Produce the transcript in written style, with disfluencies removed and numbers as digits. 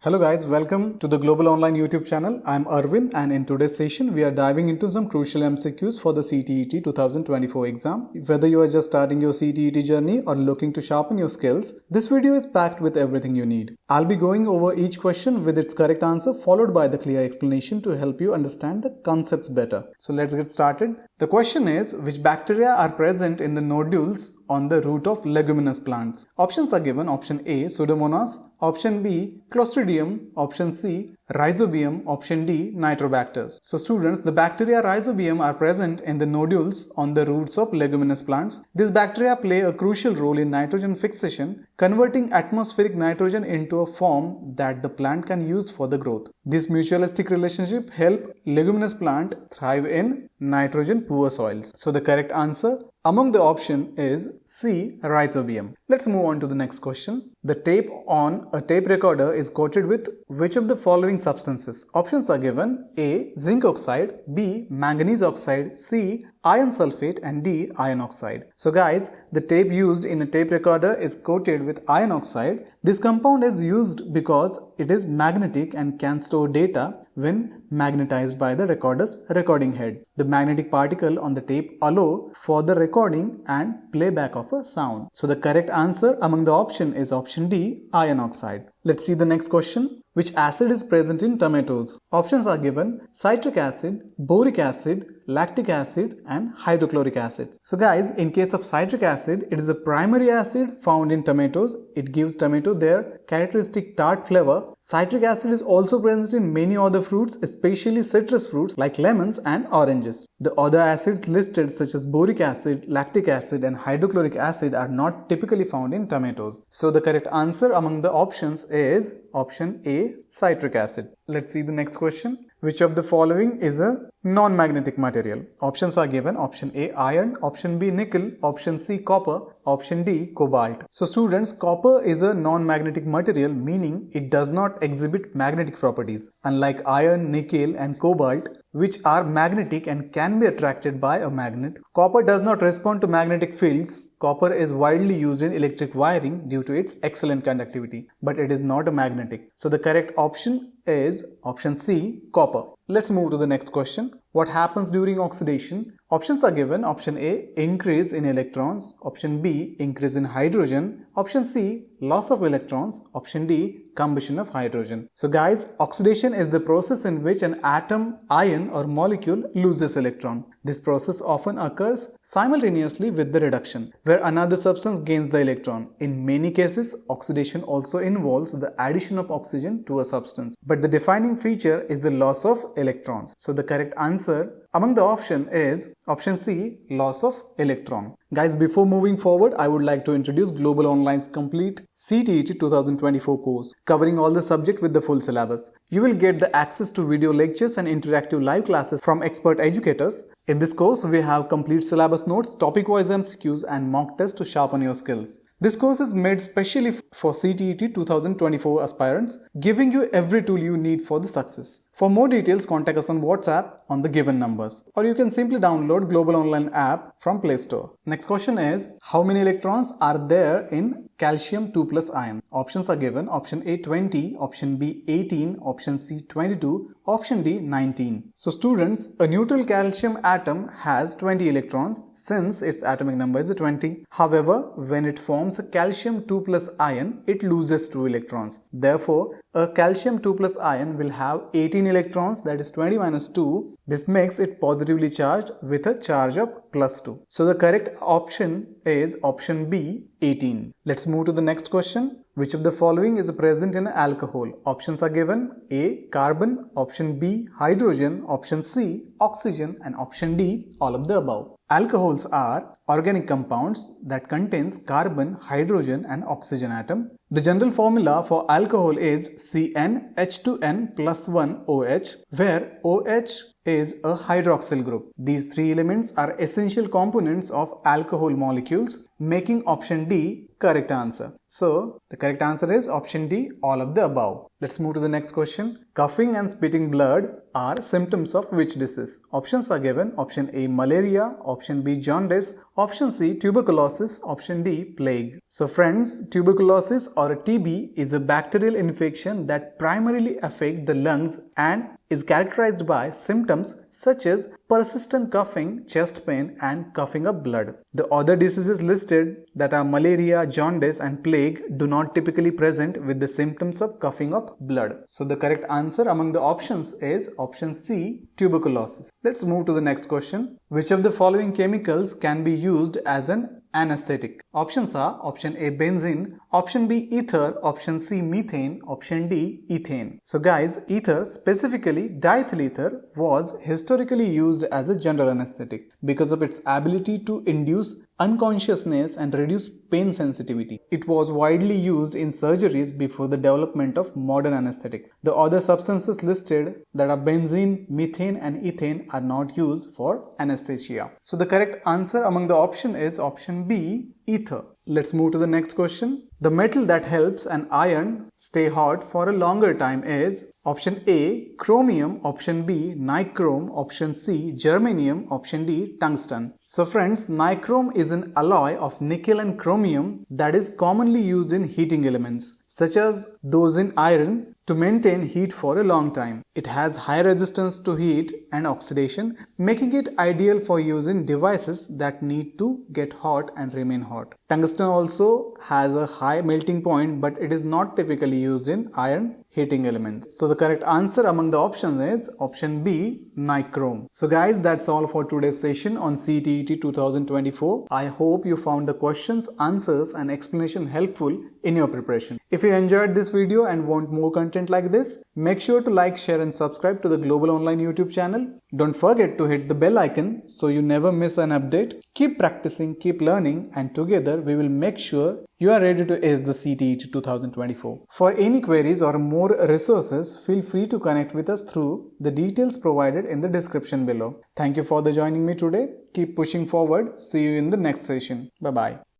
Hello guys, welcome to the Global Online YouTube channel. I'm Arvind and in today's session we are diving into some crucial MCQs for the CTET 2024 exam. Whether you are just starting your CTET journey or looking to sharpen your skills, this video is packed with everything you need. I'll be going over each question with its correct answer followed by the clear explanation to help you understand the concepts better. So let's get started. The question is, which bacteria are present in the nodules on the root of leguminous plants? Options are given. Option A, Pseudomonas. Option B, Clostridium. Option C, Rhizobium. Option D, Nitrobacter. So students, the bacteria Rhizobium are present in the nodules on the roots of leguminous plants. These bacteria play a crucial role in nitrogen fixation, converting atmospheric nitrogen into a form that the plant can use for the growth. This mutualistic relationship help leguminous plant thrive in nitrogen poor soils. So the correct answer among the option is C, Rhizobium. Let's move on to the next question. The tape on a tape recorder is coated with which of the following substances? Options are given. A, zinc oxide, B, manganese oxide, C, iron sulfate, and D, iron oxide. So guys, the tape used in a tape recorder is coated with iron oxide. This compound is used because it is magnetic and can store data when magnetized by the recorder's recording head. The magnetic particle on the tape allow for the recording and playback of a sound. So the correct answer among the option is option D, iron oxide. Let's see the next question. Which acid is present in tomatoes? Options are given. Citric acid, boric acid, lactic acid, and hydrochloric acid. So guys, in case of citric acid, it is a primary acid found in tomatoes. It gives tomato their characteristic tart flavor. Citric acid is also present in many other fruits, especially citrus fruits like lemons and oranges. The other acids listed such as boric acid, lactic acid, and hydrochloric acid are not typically found in tomatoes. So the correct answer among the options is option A, citric acid. Let's see the next question. Which of the following is a non-magnetic material? Options are given. Option A, iron. Option B, nickel. Option C, copper. Option D, cobalt. So students, copper is a non-magnetic material, meaning it does not exhibit magnetic properties. Unlike iron, nickel, and cobalt, which are magnetic and can be attracted by a magnet, copper does not respond to magnetic fields. Copper is widely used in electric wiring due to its excellent conductivity, but it is not a magnetic. So the correct option is option C, copper. Let's move to the next question. What happens during oxidation? Options are given. Option A, increase in electrons. Option B, increase in hydrogen. Option C, loss of electrons. Option D, combustion of hydrogen. So guys, oxidation is the process in which an atom, ion, or molecule loses electron. This process often occurs simultaneously with the reduction, where another substance gains the electron. In many cases, oxidation also involves the addition of oxygen to a substance. But the defining feature is the loss of electrons. So the correct answer among the option is option C, loss of electron. Guys, before moving forward, I would like to introduce Global Online's complete CTET 2024 course, covering all the subject with the full syllabus. You will get the access to video lectures and interactive live classes from expert educators. In this course, we have complete syllabus notes, topic-wise MCQs, and mock tests to sharpen your skills. This course is made specially for CTET 2024 aspirants, giving you every tool you need for the success. For more details, contact us on WhatsApp on the given numbers, or you can simply download Global Online app from Play Store. Next question is, how many electrons are there in calcium 2+ ion? Options are given. Option A, 20, option B, 18, option C, 22, option D, 19. So students, a neutral calcium atom has 20 electrons since its atomic number is 20. However, when it forms a calcium 2+ ion, it loses 2 electrons. Therefore, a calcium 2+ ion will have 18 electrons, that is 20 minus 2. This makes it positively charged with a charge of +2. So the correct option is option B, 18. Let's move to the next question. Which of the following is present in alcohol? Options are given. A, carbon. Option B, hydrogen. Option C, oxygen. And option D, all of the above. Alcohols are organic compounds that contains carbon, hydrogen, and oxygen atom. The general formula for alcohol is CnH2n+1OH, where OH is a hydroxyl group. These three elements are essential components of alcohol molecules, making option D correct answer. So, the correct answer is option D, all of the above. Let's move to the next question. Coughing and spitting blood are symptoms of which disease? Options are given. Option A, malaria. Option B, jaundice. Option C, tuberculosis. Option D, plague. So friends, tuberculosis or TB is a bacterial infection that primarily affects the lungs and is characterized by symptoms such as persistent coughing, chest pain and coughing up blood. The other diseases listed, that are malaria, jaundice and plague, do not typically present with the symptoms of coughing up blood. So the correct answer among the options is option C, tuberculosis. Let's move to the next question. Which of the following chemicals can be used as an anesthetic? Options are option A, benzene, option B, ether, option C, methane, option D, ethane. So guys, ether, specifically diethyl ether, was historically used as a general anesthetic because of its ability to induce unconsciousness and reduce pain sensitivity. It was widely used in surgeries before the development of modern anesthetics. The other substances listed, that are benzene, methane and ethane, are not used for anesthesia. So the correct answer among the option is option B, ether. Let's move to the next question. The metal that helps an iron stay hot for a longer time is option A, chromium, option B, nichrome, option C, germanium, option D, tungsten. So friends, nichrome is an alloy of nickel and chromium that is commonly used in heating elements, such as those in iron, to maintain heat for a long time. It has high resistance to heat and oxidation, making it ideal for use in devices that need to get hot and remain hot. Tungsten also has a high melting point, but it is not typically used in iron heating elements. So the correct answer among the options is option B, nichrome. So guys, that's all for today's session on CTET 2024. I hope you found the questions, answers and explanation helpful in your preparation. If you enjoyed this video and want more content like this, make sure to like, share and subscribe to the Global Online YouTube channel. Don't forget to hit the bell icon so you never miss an update. Keep practicing, keep learning, and together we will make sure you are ready to ace the CTET 2024. For any queries or more resources, feel free to connect with us through the details provided in the description below. Thank you for joining me today. Keep pushing forward. See you in the next session. Bye-bye.